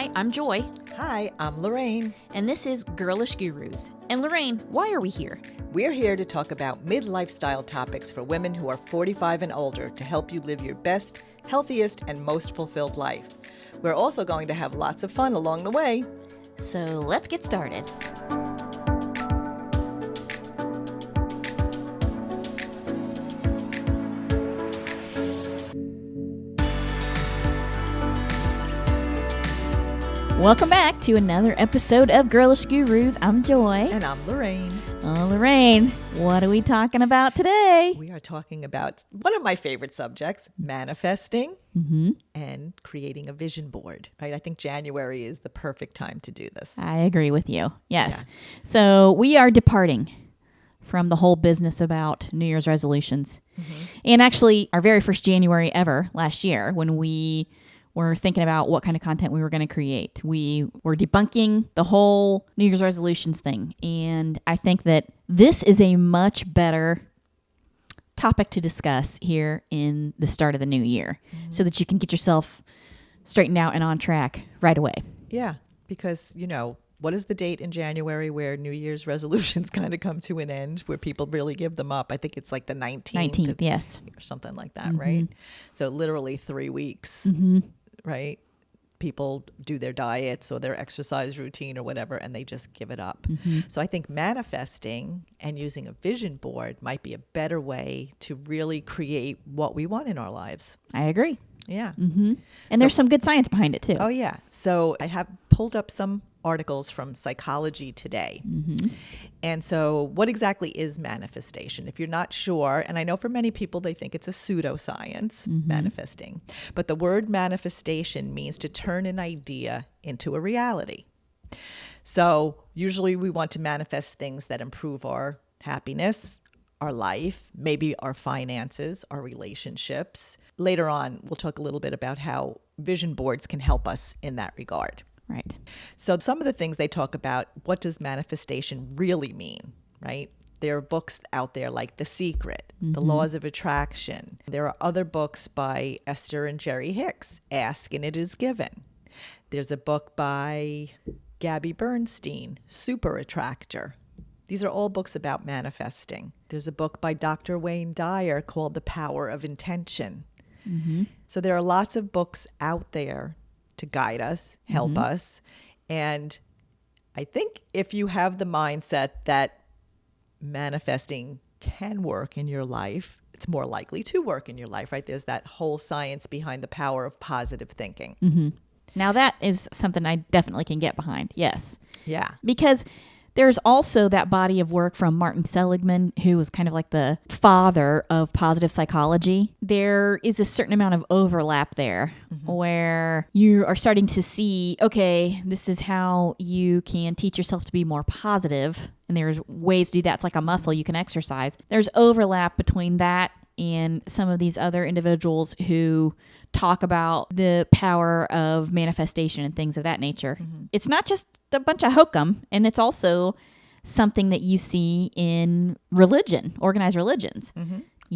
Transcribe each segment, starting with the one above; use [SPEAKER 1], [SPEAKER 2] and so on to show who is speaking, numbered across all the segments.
[SPEAKER 1] Hi, I'm Joy,
[SPEAKER 2] Hi, I'm Lorraine.
[SPEAKER 1] and this is Girlish Gurus. And Lorraine, why are we here?
[SPEAKER 2] We're here to talk about mid-lifestyle topics for women who are 45 and older to help you live your best, healthiest, and most fulfilled life. We're also going to have lots of fun along the way.
[SPEAKER 1] So let's get started. Welcome back to another episode of Girlish Gurus. I'm Joy.
[SPEAKER 2] And I'm Lorraine.
[SPEAKER 1] Oh, Lorraine, what are we talking about today?
[SPEAKER 2] We are talking about one of my favorite subjects, manifesting and creating a vision board. Right? I think January is the perfect time to do this.
[SPEAKER 1] I agree with you. Yes. Yeah. So we are departing from the whole business about New Year's resolutions. And actually, our very first January ever last year, when we were thinking about what kind of content we were going to create, we were debunking the whole New Year's resolutions thing. And I think that this is a much better topic to discuss here in the start of the new year so that you can get yourself straightened out and on track right away.
[SPEAKER 2] Yeah, because, what is the date in January where New Year's resolutions kind of come to an end, where people really give them up? I think it's like the 19th.
[SPEAKER 1] 19th, yes.
[SPEAKER 2] Or something like that, right? So literally 3 weeks, right? People do their diets or their exercise routine or whatever, and they just give it up. So I think manifesting and using a vision board might be a better way to really create what we want in our lives.
[SPEAKER 1] I agree.
[SPEAKER 2] Yeah.
[SPEAKER 1] And there's some good science behind it too.
[SPEAKER 2] Oh, yeah. So I have pulled up some articles from Psychology Today. And so what exactly is manifestation? If you're not sure, and I know for many people they think it's a pseudoscience, manifesting, but the word manifestation means to turn an idea into a reality. So usually we want to manifest things that improve our happiness, our life, maybe our finances, our relationships. Later on, we'll talk a little bit about how vision boards can help us in that regard.
[SPEAKER 1] Right.
[SPEAKER 2] So some of the things they talk about, what does manifestation really mean, right? There are books out there like The Secret, The Laws of Attraction. There are other books by Esther and Jerry Hicks, Ask and It Is Given. There's a book by Gabby Bernstein, Super Attractor. These are all books about manifesting. There's a book by Dr. Wayne Dyer called The Power of Intention. So there are lots of books out there to guide us, help us. And I think if you have the mindset that manifesting can work in your life, it's more likely to work in your life, right? There's that whole science behind the power of positive thinking.
[SPEAKER 1] Now that is something I definitely can get behind. Yes.
[SPEAKER 2] Yeah.
[SPEAKER 1] Because there's also that body of work from Martin Seligman, who was kind of like the father of positive psychology. There is a certain amount of overlap there where you are starting to see, okay, this is how you can teach yourself to be more positive. And there's ways to do that. It's like a muscle you can exercise. There's overlap between that and some of these other individuals who talk about the power of manifestation and things of that nature. It's not just a bunch of hokum, and it's also something that you see in religion, organized religions.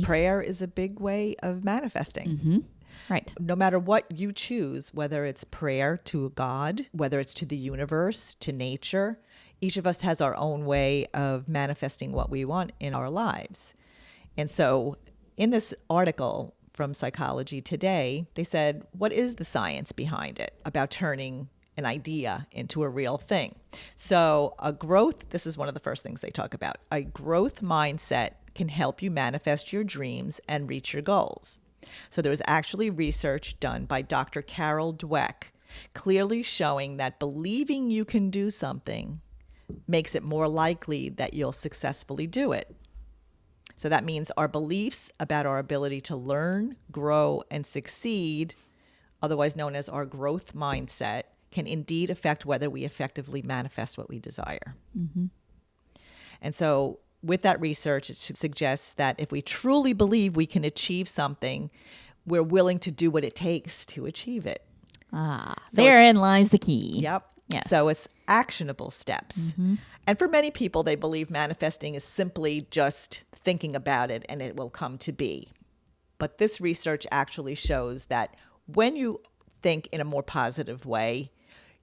[SPEAKER 2] Prayer is a big way of manifesting.
[SPEAKER 1] Right.
[SPEAKER 2] No matter what you choose, whether it's prayer to God, whether it's to the universe, to nature, each of us has our own way of manifesting what we want in our lives. And so in this article from Psychology Today, they said, what is the science behind it about turning an idea into a real thing? So this is one of the first things they talk about. A growth mindset can help you manifest your dreams and reach your goals. So there was actually research done by Dr. Carol Dweck, clearly showing that believing you can do something makes it more likely that you'll successfully do it. So that means our beliefs about our ability to learn, grow, and succeed, otherwise known as our growth mindset, can indeed affect whether we effectively manifest what we desire. And so with that research, it suggests that if we truly believe we can achieve something, we're willing to do what it takes to achieve it.
[SPEAKER 1] Therein lies the key.
[SPEAKER 2] Yep.
[SPEAKER 1] Yes.
[SPEAKER 2] So it's actionable steps. And for many people, they believe manifesting is simply just thinking about it and it will come to be. But this research actually shows that when you think in a more positive way,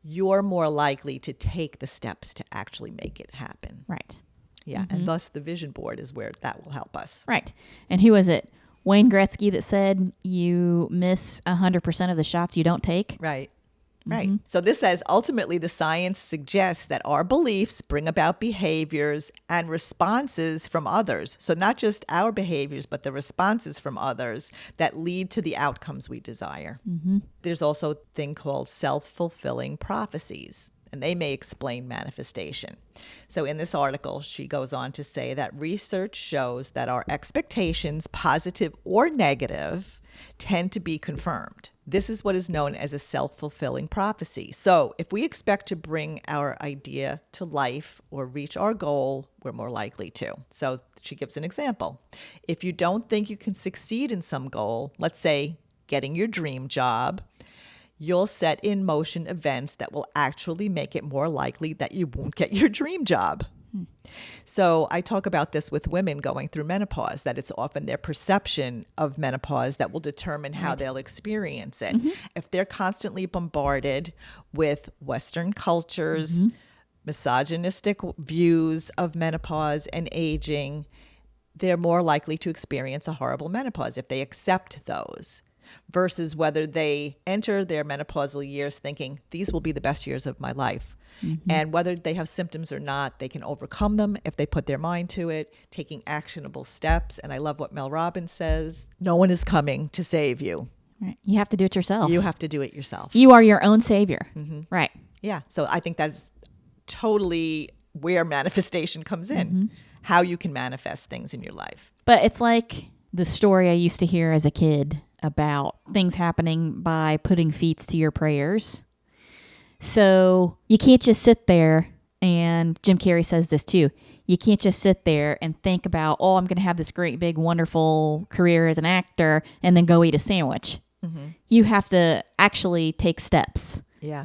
[SPEAKER 2] you're more likely to take the steps to actually make it happen.
[SPEAKER 1] Right.
[SPEAKER 2] Yeah. And thus the vision board is where that will help us.
[SPEAKER 1] Right. And who was it? Wayne Gretzky that said you miss 100% of the shots you don't take.
[SPEAKER 2] Right. Right. So this says, ultimately, the science suggests that our beliefs bring about behaviors and responses from others. So not just our behaviors, but the responses from others that lead to the outcomes we desire. There's also a thing called self-fulfilling prophecies, and they may explain manifestation. So in this article, she goes on to say that research shows that our expectations, positive or negative, tend to be confirmed. This is what is known as a self-fulfilling prophecy. So if we expect to bring our idea to life or reach our goal, we're more likely to. So she gives an example. If you don't think you can succeed in some goal, let's say getting your dream job, you'll set in motion events that will actually make it more likely that you won't get your dream job. So I talk about this with women going through menopause, that it's often their perception of menopause that will determine how they'll experience it. If they're constantly bombarded with Western cultures, misogynistic views of menopause and aging, they're more likely to experience a horrible menopause if they accept those. Versus whether they enter their menopausal years thinking, these will be the best years of my life. And whether they have symptoms or not, they can overcome them if they put their mind to it, taking actionable steps. And I love what Mel Robbins says, no one is coming to save you.
[SPEAKER 1] Right. You have to do it yourself.
[SPEAKER 2] You have to do it yourself.
[SPEAKER 1] You are your own savior. Right.
[SPEAKER 2] Yeah. So I think that's totally where manifestation comes in, how you can manifest things in your life.
[SPEAKER 1] But it's like the story I used to hear as a kid about things happening by putting feet to your prayers. So you can't just sit there, and Jim Carrey says this too, you can't just sit there and think about, oh, I'm going to have this great, big, wonderful career as an actor and then go eat a sandwich. You have to actually take steps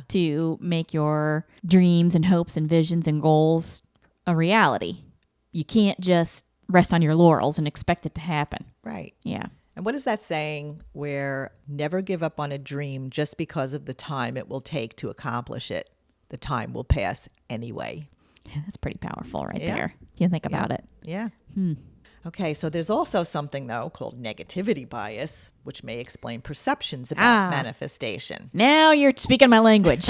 [SPEAKER 1] to make your dreams and hopes and visions and goals a reality. You can't just rest on your laurels and expect it to happen.
[SPEAKER 2] Right.
[SPEAKER 1] Yeah.
[SPEAKER 2] And what is that saying where never give up on a dream just because of the time it will take to accomplish it? The time will pass anyway.
[SPEAKER 1] That's pretty powerful right there. You think about it.
[SPEAKER 2] Yeah. Okay, so there's also something, though, called negativity bias, which may explain perceptions about manifestation.
[SPEAKER 1] Now you're speaking my language.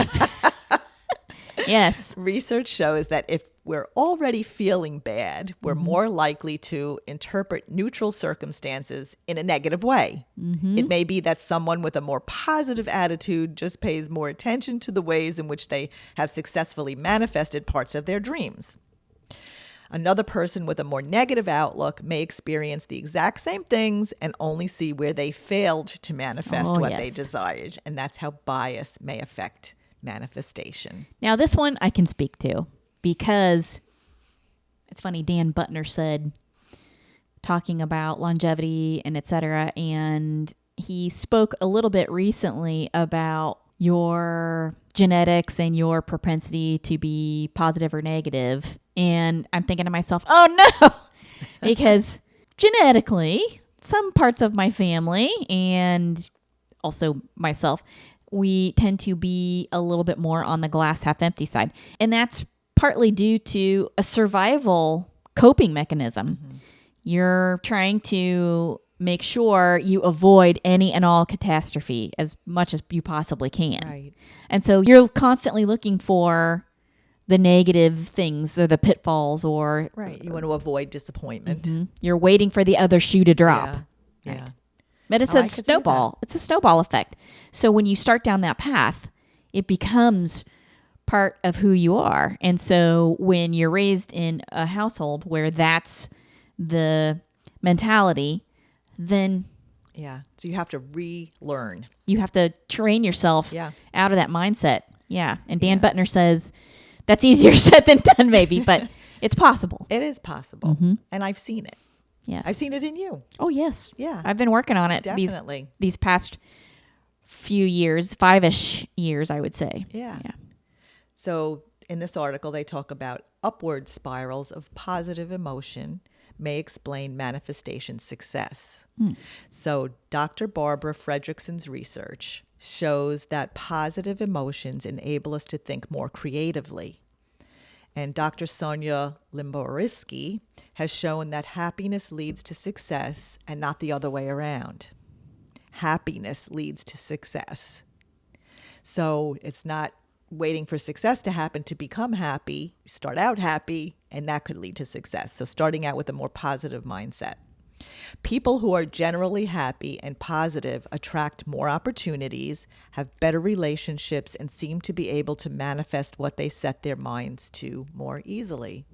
[SPEAKER 1] Yes.
[SPEAKER 2] Research shows that if we're already feeling bad, we're more likely to interpret neutral circumstances in a negative way. It may be that someone with a more positive attitude just pays more attention to the ways in which they have successfully manifested parts of their dreams. Another person with a more negative outlook may experience the exact same things and only see where they failed to manifest what they desired. And that's how bias may affect manifestation.
[SPEAKER 1] Now, this one I can speak to because it's funny. Dan Buttner said, talking about longevity and et cetera, and he spoke a little bit recently about your genetics and your propensity to be positive or negative. And I'm thinking to myself, oh no, because genetically, some parts of my family and also myself, we tend to be a little bit more on the glass half empty side. And that's partly due to a survival coping mechanism. You're trying to make sure you avoid any and all catastrophe as much as you possibly can.
[SPEAKER 2] Right.
[SPEAKER 1] And so you're constantly looking for the negative things or the pitfalls or...
[SPEAKER 2] Right. You want to avoid disappointment.
[SPEAKER 1] You're waiting for the other shoe to drop.
[SPEAKER 2] Yeah.
[SPEAKER 1] Right. But it's
[SPEAKER 2] I
[SPEAKER 1] a
[SPEAKER 2] could see
[SPEAKER 1] snowball. It's a snowball effect. So when you start down that path, it becomes part of who you are. And so when you're raised in a household where that's the mentality, then
[SPEAKER 2] Yeah. So you have to relearn.
[SPEAKER 1] you have to train yourself out of that mindset. Yeah. And Dan Buttner says that's easier said than done, maybe, but it's possible.
[SPEAKER 2] It is possible. And I've seen it.
[SPEAKER 1] Yes.
[SPEAKER 2] I've seen it in you.
[SPEAKER 1] Oh, yes.
[SPEAKER 2] Yeah.
[SPEAKER 1] I've been working on it
[SPEAKER 2] Definitely.
[SPEAKER 1] these past few years, 5-ish years, I would say.
[SPEAKER 2] Yeah. So in this article, they talk about upward spirals of positive emotion may explain manifestation success. So Dr. Barbara Fredrickson's research shows that positive emotions enable us to think more creatively. And Dr. Sonia Limborowski has shown that happiness leads to success and not the other way around. Happiness leads to success. So it's not waiting for success to happen to become happy. Start out happy, and that could lead to success. So starting out with a more positive mindset. People who are generally happy and positive attract more opportunities, have better relationships, and seem to be able to manifest what they set their minds to more easily.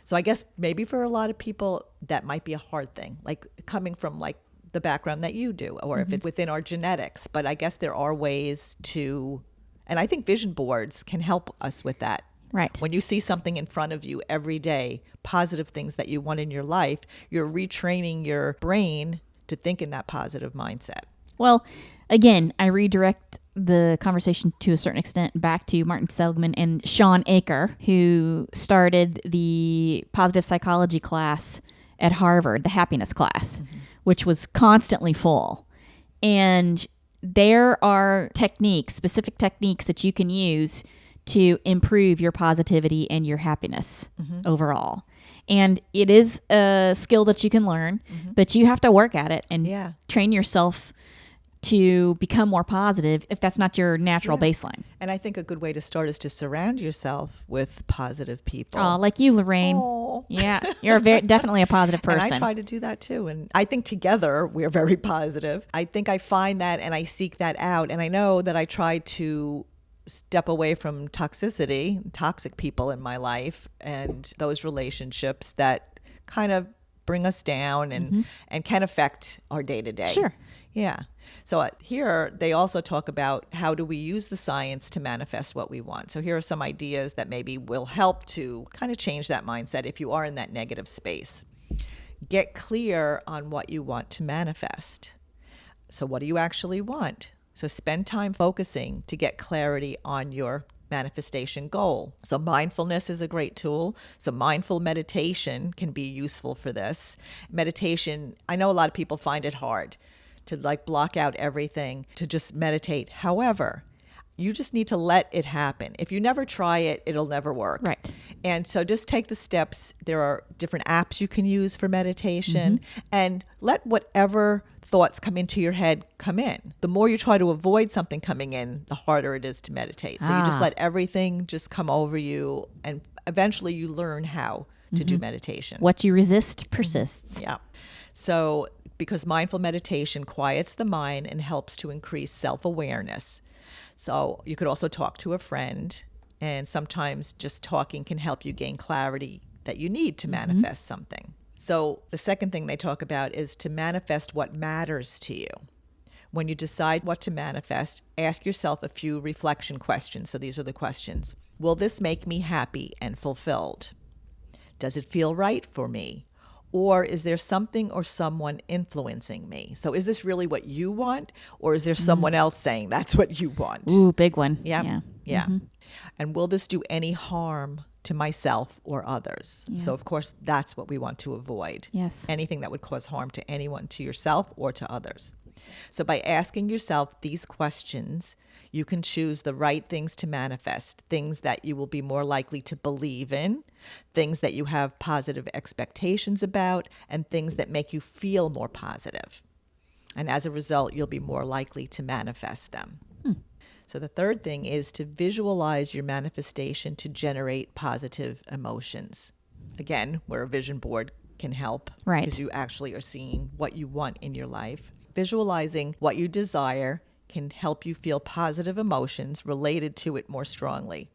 [SPEAKER 2] So I guess maybe for a lot of people, that might be a hard thing, like coming from like the background that you do, or if it's within our genetics. But I guess there are ways to, and I think vision boards can help us with that.
[SPEAKER 1] Right.
[SPEAKER 2] When you see something in front of you every day, positive things that you want in your life, you're retraining your brain to think in that positive mindset.
[SPEAKER 1] Well, again, I redirect the conversation to a certain extent back to Martin Seligman and Sean Aker, who started the positive psychology class at Harvard, the happiness class, which was constantly full. And there are techniques, specific techniques that you can use to improve your positivity and your happiness overall. And it is a skill that you can learn, but you have to work at it and train yourself to become more positive if that's not your natural baseline.
[SPEAKER 2] And I think a good way to start is to surround yourself with positive people.
[SPEAKER 1] Oh, like you, Lorraine.
[SPEAKER 2] Oh.
[SPEAKER 1] Yeah, you're definitely a positive person.
[SPEAKER 2] And I try to do that too. And I think together we're very positive. I think I find that and I seek that out. And I know that I try to step away from toxicity, toxic people in my life, and those relationships that kind of bring us down and can affect our day to day.
[SPEAKER 1] Sure.
[SPEAKER 2] Yeah. So here they also talk about how do we use the science to manifest what we want. So here are some ideas that maybe will help to kind of change that mindset if you are in that negative space. Get clear on what you want to manifest. So what do you actually want? So spend time focusing to get clarity on your manifestation goal. So mindfulness is a great tool. So mindful meditation can be useful for this. Meditation, I know a lot of people find it hard to like block out everything, to just meditate. However, you just need to let it happen. If you never try it, it'll never work.
[SPEAKER 1] Right.
[SPEAKER 2] And so just take the steps. There are different apps you can use for meditation, and let whatever thoughts come into your head come in. The more you try to avoid something coming in, the harder it is to meditate. So you just let everything just come over you, and eventually you learn how to do meditation.
[SPEAKER 1] What you resist persists.
[SPEAKER 2] Yeah. So because mindful meditation quiets the mind and helps to increase self-awareness. So you could also talk to a friend, and sometimes just talking can help you gain clarity that you need to manifest something. So the second thing they talk about is to manifest what matters to you. When you decide what to manifest, ask yourself a few reflection questions. So these are the questions. Will this make me happy and fulfilled? Does it feel right for me? Or is there something or someone influencing me? So is this really what you want? Or is there someone else saying that's what you want?
[SPEAKER 1] Ooh, big one.
[SPEAKER 2] Yeah. And will this do any harm to myself or others?
[SPEAKER 1] Yeah.
[SPEAKER 2] So, of course, that's what we want to avoid.
[SPEAKER 1] Yes.
[SPEAKER 2] Anything that would cause harm to anyone, to yourself or to others. So by asking yourself these questions, you can choose the right things to manifest, things that you will be more likely to believe in, things that you have positive expectations about, and things that make you feel more positive. And as a result, you'll be more likely to manifest them. So the third thing is to visualize your manifestation to generate positive emotions. Again, where a vision board can help,
[SPEAKER 1] right?
[SPEAKER 2] Because you actually are seeing what you want in your life. Visualizing what you desire can help you feel positive emotions related to it more strongly.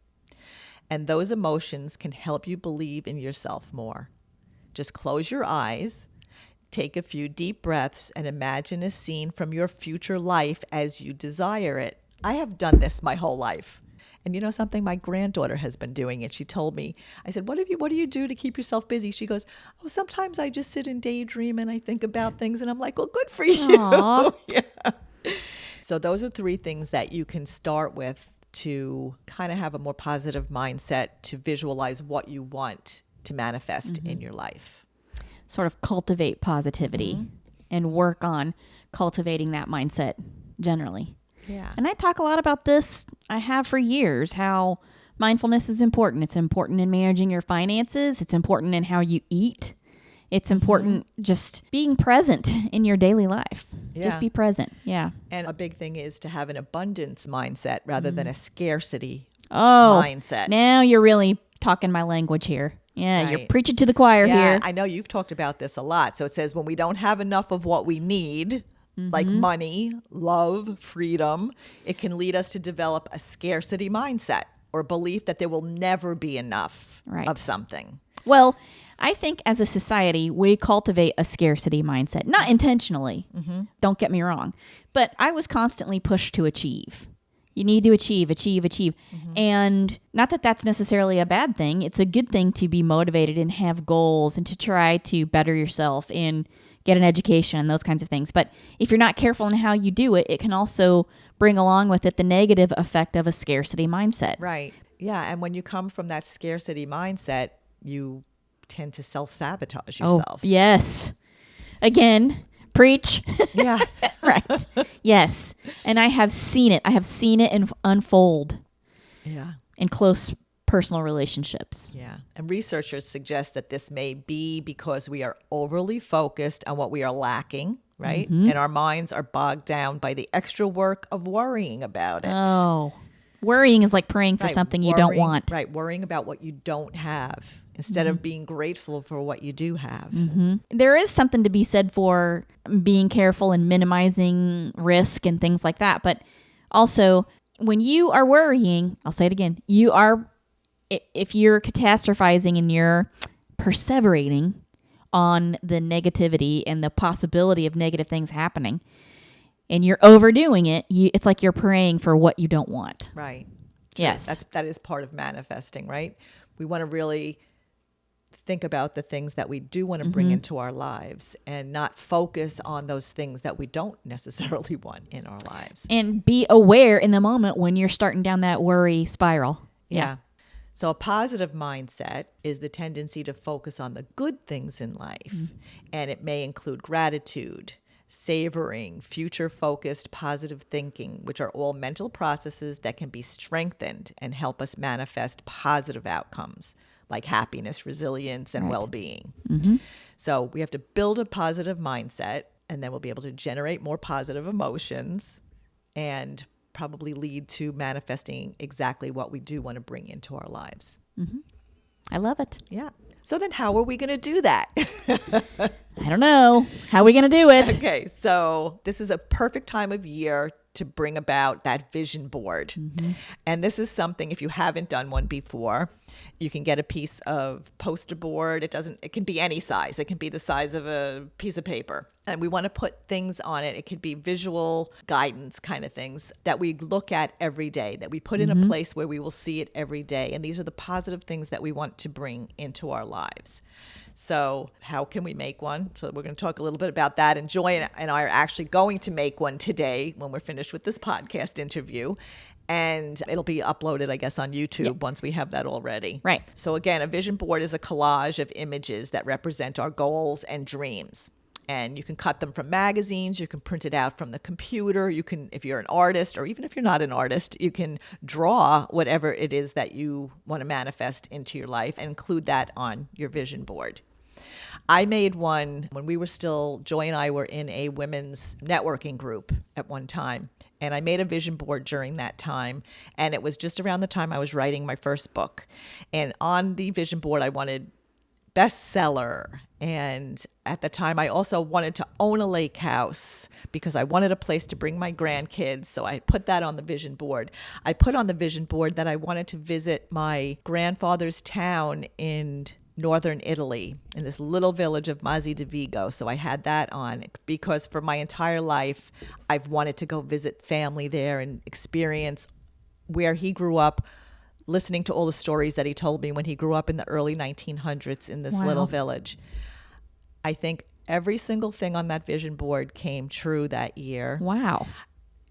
[SPEAKER 2] And those emotions can help you believe in yourself more. Just close your eyes, take a few deep breaths, and imagine a scene from your future life as you desire it. I have done this my whole life. And you know something? My granddaughter has been doing it. She told me, I said, what do you do to keep yourself busy? She goes, oh, sometimes I just sit and daydream and I think about things. And I'm like, well, good for you. Yeah. So those are 3 things that you can start with to kind of have a more positive mindset, to visualize what you want to manifest in your life.
[SPEAKER 1] Sort of cultivate positivity and work on cultivating that mindset generally.
[SPEAKER 2] Yeah.
[SPEAKER 1] And I talk a lot about this. I have for years, how mindfulness is important. It's important in managing your finances. It's important in how you eat. It's important just being present in your daily life.
[SPEAKER 2] Yeah.
[SPEAKER 1] Just be present. Yeah.
[SPEAKER 2] And a big thing is to have an abundance mindset rather than a scarcity
[SPEAKER 1] Oh,
[SPEAKER 2] mindset.
[SPEAKER 1] now you're really talking my language here. Yeah, you're
[SPEAKER 2] Right.
[SPEAKER 1] preaching to the choir
[SPEAKER 2] Yeah,
[SPEAKER 1] here.
[SPEAKER 2] I know you've talked about this a lot. So it says when we don't have enough of what we need, like money, love, freedom, it can lead us to develop a scarcity mindset or belief that there will never be enough
[SPEAKER 1] Right.
[SPEAKER 2] of something.
[SPEAKER 1] Well, I think as a society, we cultivate a scarcity mindset, not intentionally. Don't get me wrong. But I was constantly pushed to achieve. You need to achieve. And not that that's necessarily a bad thing. It's a good thing to be motivated and have goals and to try to better yourself and get an education and those kinds of things. But if you're not careful in how you do it, it can also bring along with it the negative effect of a scarcity mindset.
[SPEAKER 2] Right. Yeah. And when you come from that scarcity mindset, you tend to self-sabotage yourself.
[SPEAKER 1] Oh, yes. Again, preach.
[SPEAKER 2] Yeah.
[SPEAKER 1] Right. Yes. And I have seen it. I have seen it unfold
[SPEAKER 2] Yeah.
[SPEAKER 1] in close personal relationships.
[SPEAKER 2] Yeah. And researchers suggest that this may be because we are overly focused on what we are lacking, right? And our minds are bogged down by the extra work of worrying about it.
[SPEAKER 1] Oh, worrying is like praying for
[SPEAKER 2] Right,
[SPEAKER 1] something you don't
[SPEAKER 2] worrying-
[SPEAKER 1] want.
[SPEAKER 2] Right. Worrying about what you don't have instead of being grateful for what you do have.
[SPEAKER 1] There is something to be said for being careful and minimizing risk and things like that. But also, when you are worrying, I'll say it again, if you're catastrophizing and you're perseverating on the negativity and the possibility of negative things happening, and you're overdoing it, it's like you're praying for what you don't want.
[SPEAKER 2] Right.
[SPEAKER 1] Yes.
[SPEAKER 2] That is part of manifesting, right? We want to really think about the things that we do want to bring into our lives and not focus on those things that we don't necessarily want in our lives.
[SPEAKER 1] And be aware in the moment when you're starting down that worry spiral.
[SPEAKER 2] Yeah. So a positive mindset is the tendency to focus on the good things in life. And it may include gratitude, savoring, future-focused positive thinking, which are all mental processes that can be strengthened and help us manifest positive outcomes like happiness, resilience, and well-being. So we have to build a positive mindset, and then we'll be able to generate more positive emotions and probably lead to manifesting exactly what we do want to bring into our lives.
[SPEAKER 1] I love it.
[SPEAKER 2] Yeah. So then how are we going to do that?
[SPEAKER 1] I don't know. How are we going to do it?
[SPEAKER 2] Okay. So this is a perfect time of year to bring about that vision board. And this is something, if you haven't done one before, you can get a piece of poster board. It can be any size. It can be the size of a piece of paper. And we want to put things on it. It could be visual guidance kind of things that we look at every day, that we put in a place where we will see it every day. And these are the positive things that we want to bring into our lives. So how can we make one? So we're going to talk a little bit about that. And Joy and I are actually going to make one today when we're finished with this podcast interview. And it'll be uploaded, I guess, on YouTube once we have that all ready.
[SPEAKER 1] Right.
[SPEAKER 2] So again, a vision board is a collage of images that represent our goals and dreams. And you can cut them from magazines. You can print it out from the computer. You can, if you're an artist, or even if you're not an artist, you can draw whatever it is that you want to manifest into your life and include that on your vision board. I made one when Joy and I were in a women's networking group at one time. And I made a vision board during that time. And it was just around the time I was writing my first book. And on the vision board, I wanted bestseller. And at the time, I also wanted to own a lake house because I wanted a place to bring my grandkids. So I put that on the vision board. I put on the vision board that I wanted to visit my grandfather's town in northern Italy, in this little village of Mazzi di Vigo. So I had that on because for my entire life, I've wanted to go visit family there and experience where he grew up, listening to all the stories that he told me when he grew up in the early 1900s in this little village. I think every single thing on that vision board came true that year.
[SPEAKER 1] Wow.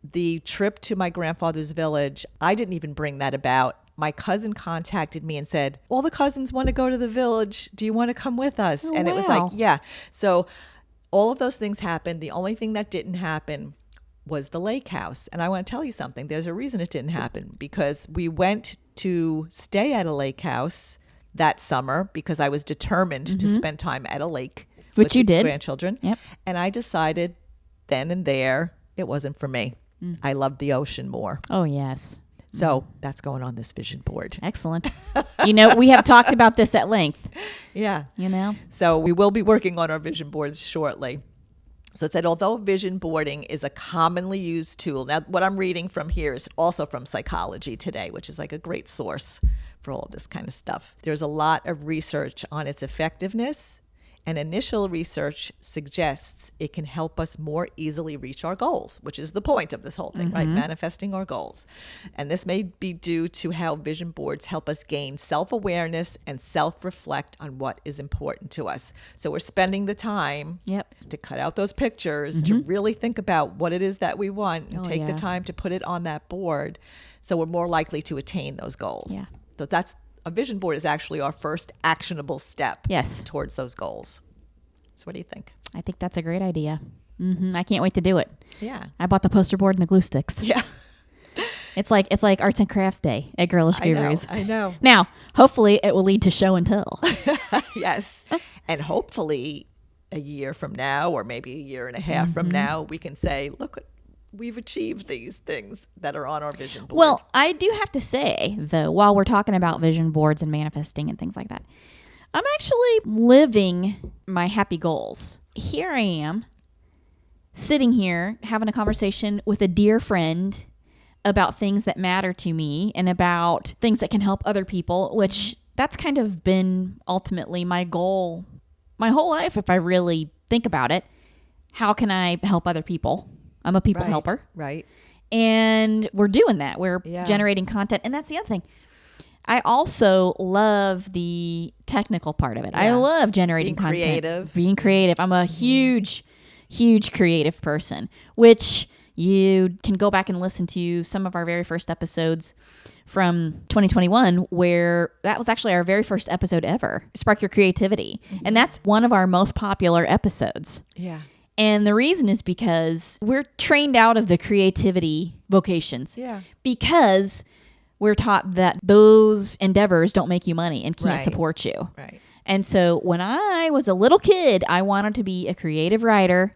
[SPEAKER 2] The trip to my grandfather's village, I didn't even bring that about. My cousin contacted me and said, all the cousins want to go to the village. Do you want to come with us? It was like,
[SPEAKER 1] wow.
[SPEAKER 2] yeah. So all of those things happened. The only thing that didn't happen was the lake house. And I want to tell you something. There's a reason it didn't happen, because we went to stay at a lake house that summer because I was determined to spend time at a lake
[SPEAKER 1] Which
[SPEAKER 2] with
[SPEAKER 1] you
[SPEAKER 2] the
[SPEAKER 1] did.
[SPEAKER 2] grandchildren.
[SPEAKER 1] Yep.
[SPEAKER 2] And I decided then and there it wasn't for me. I loved the ocean more.
[SPEAKER 1] Oh, yes.
[SPEAKER 2] So that's going on this vision board.
[SPEAKER 1] Excellent. We have talked about this at length,
[SPEAKER 2] Yeah.
[SPEAKER 1] So
[SPEAKER 2] we will be working on our vision boards shortly. So it said, although vision boarding is a commonly used tool, now what I'm reading from here is also from Psychology Today, which is like a great source for all of this kind of stuff. There's a lot of research on its effectiveness, and initial research suggests it can help us more easily reach our goals, which is the point of this whole thing, right? Manifesting our goals. And this may be due to how vision boards help us gain self-awareness and self-reflect on what is important to us. So we're spending the time to cut out those pictures, to really think about what it is that we want, and take the time to put it on that board, so we're more likely to attain those goals.
[SPEAKER 1] Yeah.
[SPEAKER 2] So a vision board is actually our first actionable step towards those goals. So what do you think?
[SPEAKER 1] I think that's a great idea. I can't wait to do it.
[SPEAKER 2] Yeah.
[SPEAKER 1] I bought the poster board and the glue sticks.
[SPEAKER 2] Yeah.
[SPEAKER 1] It's like Arts and Crafts Day at Girlish Gurus.
[SPEAKER 2] I know.
[SPEAKER 1] Now, hopefully it will lead to show and tell.
[SPEAKER 2] Yes. And hopefully a year from now, or maybe a year and a half from now, we can say, look, we've achieved these things that are on our vision board.
[SPEAKER 1] Well, I do have to say, though, while we're talking about vision boards and manifesting and things like that, I'm actually living my happy goals. Here I am, sitting here, having a conversation with a dear friend about things that matter to me and about things that can help other people, which that's kind of been ultimately my goal my whole life, if I really think about it. How can I help other people? I'm a people helper.
[SPEAKER 2] Right.
[SPEAKER 1] And we're doing that. We're generating content. And that's the other thing. I also love the technical part of it. I love generating content. Being creative. I'm a huge creative person, which you can go back and listen to some of our very first episodes from 2021, where that was actually our very first episode ever, Spark Your Creativity. And that's one of our most popular episodes.
[SPEAKER 2] Yeah.
[SPEAKER 1] And the reason is because we're trained out of the creativity vocations.
[SPEAKER 2] Yeah.
[SPEAKER 1] Because we're taught that those endeavors don't make you money and can't support you.
[SPEAKER 2] Right.
[SPEAKER 1] And so when I was a little kid, I wanted to be a creative writer,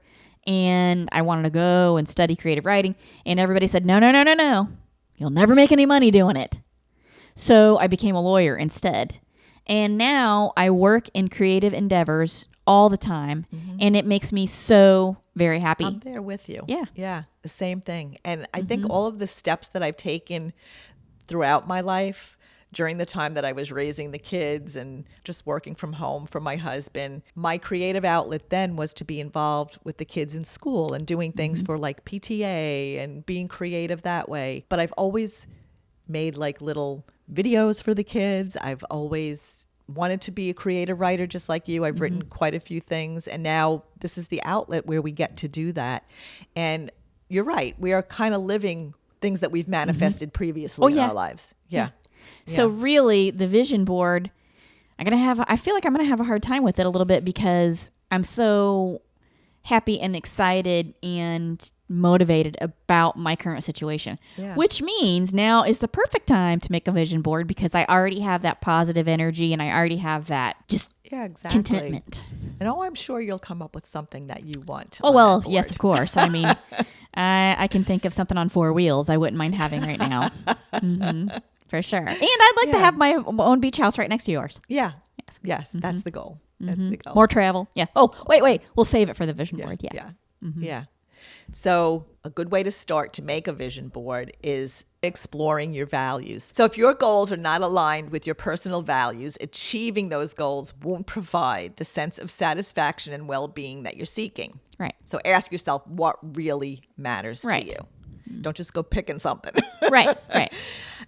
[SPEAKER 1] and I wanted to go and study creative writing. And everybody said, no. You'll never make any money doing it. So I became a lawyer instead. And now I work in creative endeavors all the time, and it makes me so very happy.
[SPEAKER 2] I'm there with you.
[SPEAKER 1] Yeah.
[SPEAKER 2] Yeah, the same thing. And I think all of the steps that I've taken throughout my life, during the time that I was raising the kids and just working from home for my husband, my creative outlet then was to be involved with the kids in school and doing things for like PTA and being creative that way. But I've always made like little videos for the kids. I've always wanted to be a creative writer just like you. I've written quite a few things, and now this is the outlet where we get to do that. And you're right, we are kind of living things that we've manifested previously in our lives. Yeah.
[SPEAKER 1] So really, the vision board, I feel like I'm gonna have a hard time with it a little bit, because I'm so happy and excited and motivated about my current situation, which means now is the perfect time to make a vision board, because I already have that positive energy and I already have that just contentment.
[SPEAKER 2] And I'm sure you'll come up with something that you want.
[SPEAKER 1] Oh, well, yes, of course. I mean, I can think of something on 4 wheels I wouldn't mind having right now. For sure. And I'd like to have my own beach house right next to yours.
[SPEAKER 2] Yeah. Yes. That's the goal. That's the goal.
[SPEAKER 1] More travel. Yeah. Oh, wait. We'll save it for the vision board. Yeah.
[SPEAKER 2] Yeah. So a good way to start to make a vision board is exploring your values. So if your goals are not aligned with your personal values, achieving those goals won't provide the sense of satisfaction and well-being that you're seeking.
[SPEAKER 1] Right.
[SPEAKER 2] So ask yourself what really matters to you. Don't just go picking something.
[SPEAKER 1] Right.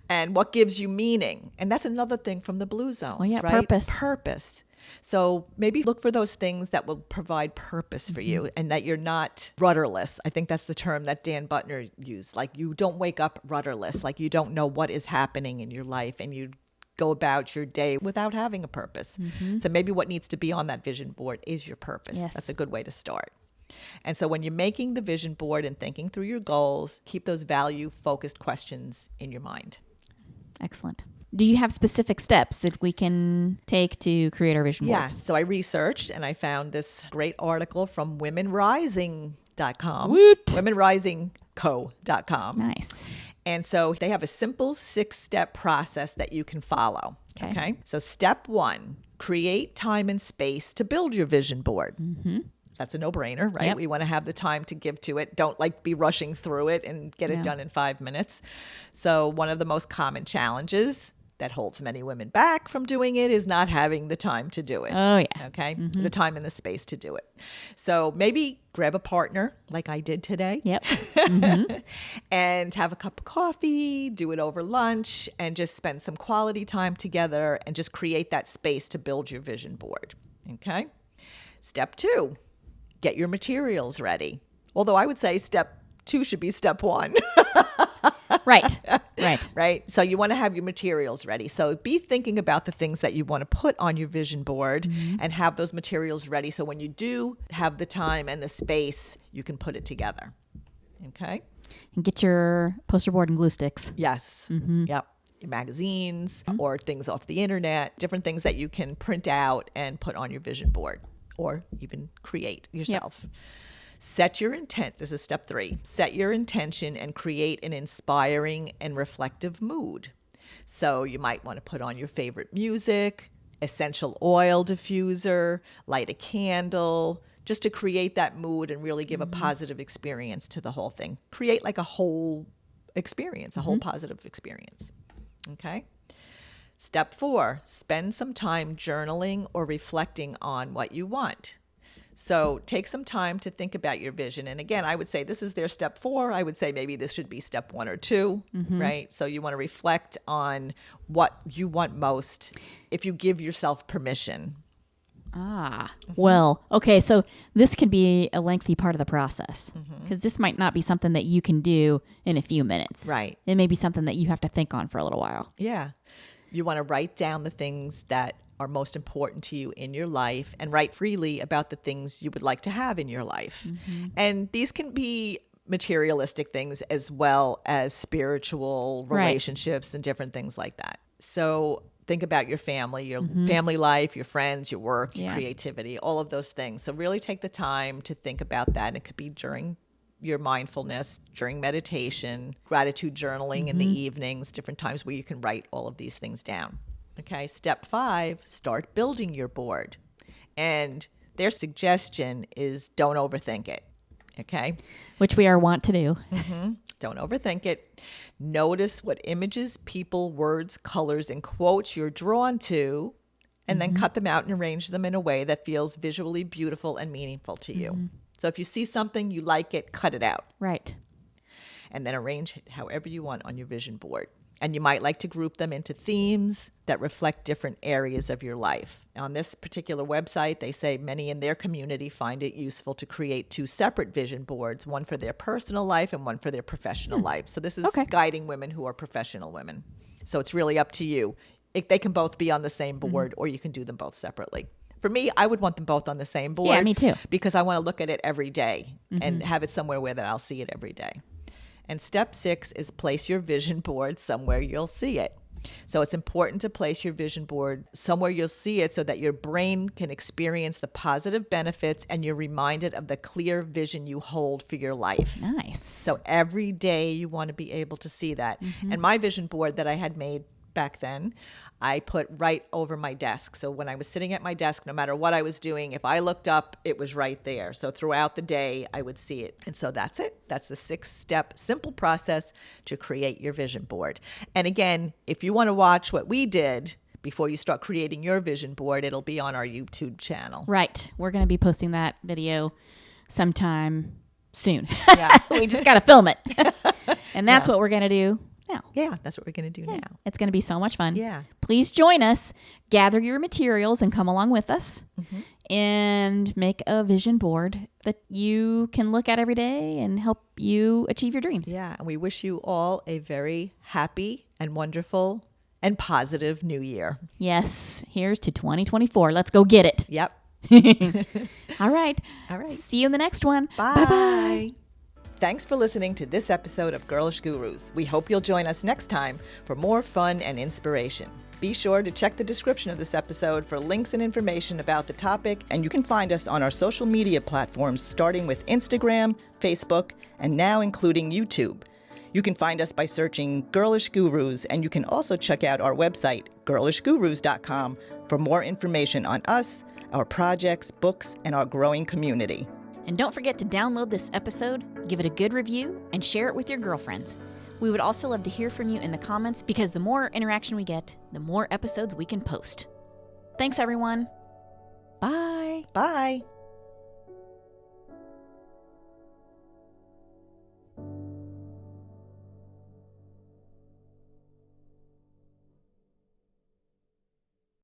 [SPEAKER 2] And what gives you meaning. And that's another thing from the blue zones, right?
[SPEAKER 1] Purpose.
[SPEAKER 2] So maybe look for those things that will provide purpose for you, and that you're not rudderless. I think that's the term that Dan Butner used. Like, you don't wake up rudderless, like you don't know what is happening in your life, and you go about your day without having a purpose. So maybe what needs to be on that vision board is your purpose.
[SPEAKER 1] Yes.
[SPEAKER 2] That's a good way to start. And so when you're making the vision board and thinking through your goals, keep those value-focused questions in your mind.
[SPEAKER 1] Excellent. Do you have specific steps that we can take to create our vision boards?
[SPEAKER 2] Yeah. So I researched and I found this great article from womenrising.com.
[SPEAKER 1] Woot.
[SPEAKER 2] Womenrisingco.com.
[SPEAKER 1] Nice.
[SPEAKER 2] And so they have a simple 6-step process that you can follow.
[SPEAKER 1] Okay.
[SPEAKER 2] So step 1, create time and space to build your vision board.
[SPEAKER 1] Mm-hmm.
[SPEAKER 2] That's a no-brainer, right?
[SPEAKER 1] Yep.
[SPEAKER 2] We want to have the time to give to it. Don't be rushing through it and get it done in 5 minutes. So one of the most common challenges that holds many women back from doing it is not having the time to do it.
[SPEAKER 1] Oh, yeah.
[SPEAKER 2] Okay. Mm-hmm. The time and the space to do it. So maybe grab a partner like I did today.
[SPEAKER 1] Yep. Mm-hmm.
[SPEAKER 2] And have a cup of coffee, do it over lunch, and just spend some quality time together and just create that space to build your vision board. Okay. Step 2, get your materials ready. Although I would say step 2 should be step 1.
[SPEAKER 1] Right.
[SPEAKER 2] Right. So you want to have your materials ready. So be thinking about the things that you want to put on your vision board and have those materials ready. So when you do have the time and the space, you can put it together. Okay.
[SPEAKER 1] And get your poster board and glue sticks.
[SPEAKER 2] Yes. Mm-hmm. Yep. Your magazines or things off the internet, different things that you can print out and put on your vision board or even create yourself. Yep. Set your intent. This is step 3. Set your intention and create an inspiring and reflective mood. So you might want to put on your favorite music, essential oil diffuser, light a candle, just to create that mood and really give a positive experience to the whole thing. Create like a whole experience, a whole positive experience. Okay. Step 4, spend some time journaling or reflecting on what you want. So take some time to think about your vision. And again, I would say this is their step 4. I would say maybe this should be step 1 or 2, right? So you want to reflect on what you want most if you give yourself permission.
[SPEAKER 1] Well, okay. So this could be a lengthy part of the process because this might not be something that you can do in a few minutes.
[SPEAKER 2] Right.
[SPEAKER 1] It may be something that you have to think on for a little while.
[SPEAKER 2] Yeah. You want to write down the things that are most important to you in your life and write freely about the things you would like to have in your life. And these can be materialistic things as well as spiritual relationships and different things like that. So think about your family life, your friends, your work, your creativity, all of those things. So really take the time to think about that. And it could be during your mindfulness, during meditation, gratitude journaling in the evenings, different times where you can write all of these things down. Okay, step 5, start building your board. And their suggestion is don't overthink it. Okay?
[SPEAKER 1] Which we are wont to do.
[SPEAKER 2] Don't overthink it. Notice what images, people, words, colors, and quotes you're drawn to, and then cut them out and arrange them in a way that feels visually beautiful and meaningful to you. So if you see something, you like it, cut it out.
[SPEAKER 1] Right.
[SPEAKER 2] And then arrange it however you want on your vision board. And you might like to group them into themes that reflect different areas of your life. On this particular website, they say many in their community find it useful to create 2 separate vision boards, one for their personal life and one for their professional life. So this is guiding women who are professional women. So it's really up to you. They can both be on the same board or you can do them both separately. For me, I would want them both on the same board.
[SPEAKER 1] Yeah, me too.
[SPEAKER 2] Because I want to look at it every day and have it somewhere where that I'll see it every day. And step 6 is place your vision board somewhere you'll see it. So it's important to place your vision board somewhere you'll see it so that your brain can experience the positive benefits and you're reminded of the clear vision you hold for your life.
[SPEAKER 1] Nice.
[SPEAKER 2] So every day you want to be able to see that. And my vision board that I had made back then, I put right over my desk. So when I was sitting at my desk, no matter what I was doing, if I looked up, it was right there. So throughout the day, I would see it. And so that's it. That's the 6-step simple process to create your vision board. And again, if you want to watch what we did before you start creating your vision board, it'll be on our YouTube channel.
[SPEAKER 1] Right. We're going to be posting that video sometime soon.
[SPEAKER 2] Yeah.
[SPEAKER 1] We just got to film it. And that's what we're going to do now.
[SPEAKER 2] Yeah, that's what we're going to do now.
[SPEAKER 1] It's going to be so much fun.
[SPEAKER 2] Yeah.
[SPEAKER 1] Please join us. Gather your materials and come along with us and make a vision board that you can look at every day and help you achieve your dreams.
[SPEAKER 2] Yeah, and we wish you all a very happy and wonderful and positive new year.
[SPEAKER 1] Yes. Here's to 2024. Let's go get it.
[SPEAKER 2] Yep.
[SPEAKER 1] All right.
[SPEAKER 2] All right.
[SPEAKER 1] See you in the next one.
[SPEAKER 2] Bye.
[SPEAKER 1] Bye-bye.
[SPEAKER 2] Thanks for listening to this episode of Girlish Gurus. We hope you'll join us next time for more fun and inspiration. Be sure to check the description of this episode for links and information about the topic, and you can find us on our social media platforms starting with Instagram, Facebook, and now including YouTube. You can find us by searching Girlish Gurus, and you can also check out our website, girlishgurus.com, for more information on us, our projects, books, and our growing community.
[SPEAKER 1] And don't forget to download this episode, give it a good review, and share it with your girlfriends. We would also love to hear from you in the comments because the more interaction we get, the more episodes we can post. Thanks, everyone. Bye.
[SPEAKER 2] Bye.